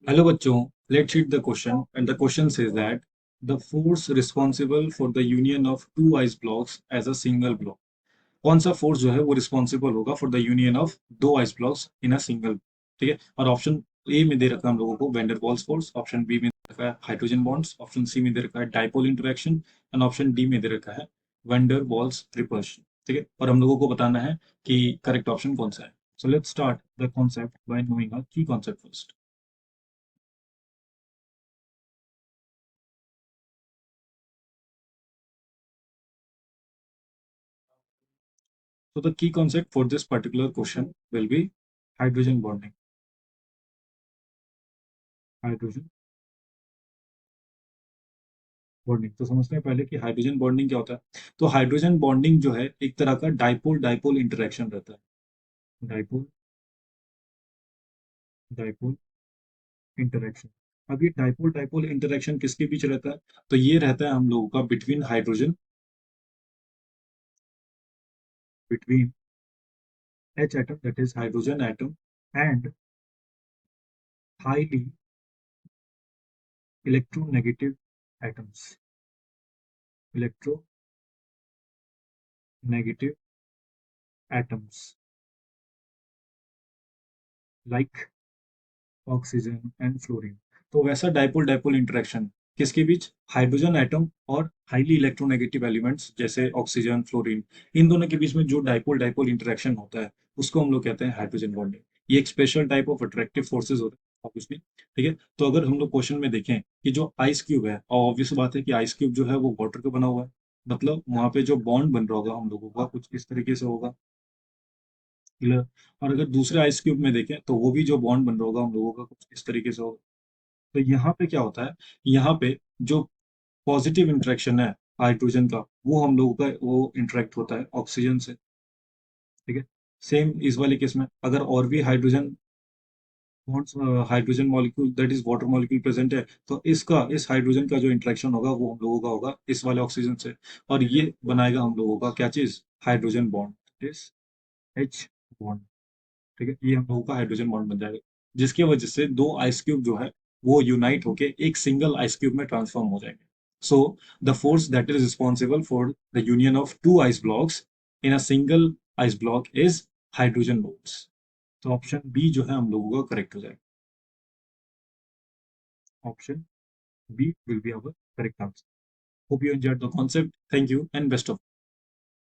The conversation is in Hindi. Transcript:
Hello बच्चों, let's read the question and the question says that the force responsible for the union of two ice blocks as a single block. कौन सा फोर्स जो है वो रिस्पॉन्सिबल होगा फॉर द यूनियन ऑफ दो ice blocks in a single, ठीक है। और ऑप्शन ए में दे रखा है हम लोगों को van der Waals force, option B में दे रखा है हाइड्रोजन बॉन्ड्स, ऑप्शन सी में दे रखा है dipole interaction and option D में दे रखा है वेंडर वॉल्स रिपल्शन, ठीक है। और हम लोगों को बताना है कि करेक्ट ऑप्शन कौन सा है। So let's start the concept by knowing a key concept first. So the key concept for this particular question will be hydrogen bonding. Hydrogen bonding तो समझते हैं पहले कि हाइड्रोजन बॉन्डिंग क्या होता है। तो हाइड्रोजन बॉन्डिंग जो है एक तरह का डाइपोल डाइपोल इंटरेक्शन रहता है। Dipole dipole interaction. अब ये डाइपोल डाइपोल इंटरेक्शन किसके बीच रहता है? तो ये रहता है हम लोगों का between hydrogen, between H atom that is hydrogen atom and highly electronegative atoms, electronegative atoms like oxygen and fluorine. तो वैसा डाइपोल डाइपोल इंटरेक्शन किसके बीच? हाइड्रोजन एटम और हाईली इलेक्ट्रोनेगेटिव एलिमेंट्स जैसे ऑक्सीजन फ्लोरीन, इन दोनों के बीच में जो डाइपोल डाइपोल इंटरेक्शन होता है उसको हम लोग कहते हैं हाइड्रोजन बॉन्डिंग। ये एक special type of attractive forces होते हैं ऑब्वियसली, ठीक है। तो अगर हम लोग क्वेश्चन में देखें कि जो आइस क्यूब है, और ऑब्वियस बात है कि आइस क्यूब जो है वो वाटर का बना हुआ है, मतलब वहां पे जो बॉन्ड बन रहा होगा हम लोगों का कुछ इस तरीके से होगा, क्लियर। और अगर दूसरे आइस क्यूब में देखें तो वो भी जो बॉन्ड बन रहा होगा हम लोगों का कुछ इस तरीके से होगा। तो यहाँ पे क्या होता है, यहाँ पे जो पॉजिटिव इंटरेक्शन है हाइड्रोजन का, वो हम लोगों का वो इंटरेक्ट होता है ऑक्सीजन से, ठीक है। सेम इस वाले केस में अगर और भी hydrogen bonds, hydrogen molecule that is water molecule present है, तो इसका इस हाइड्रोजन का जो इंटरेक्शन होगा वो हम लोगों का होगा इस वाले ऑक्सीजन से, और ये बनाएगा हम लोगों का क्या चीज? हाइड्रोजन बॉन्ड, इस एच बॉन्ड, ठीक है। ये हम लोगों का हाइड्रोजन बॉन्ड बन जाएगा, जिसकी वजह से दो आइस क्यूब जो है वो यूनाइट होके एक सिंगल आइस क्यूब में ट्रांसफॉर्म हो जाएंगे। So the force that is responsible for the union of two ice blocks in a single ice block is hydrogen bonds. तो ऑप्शन बी जो है हम लोगों का करेक्ट हो जाएगा। Option B will be our correct answer. Hope you enjoyed the concept. Thank you and best of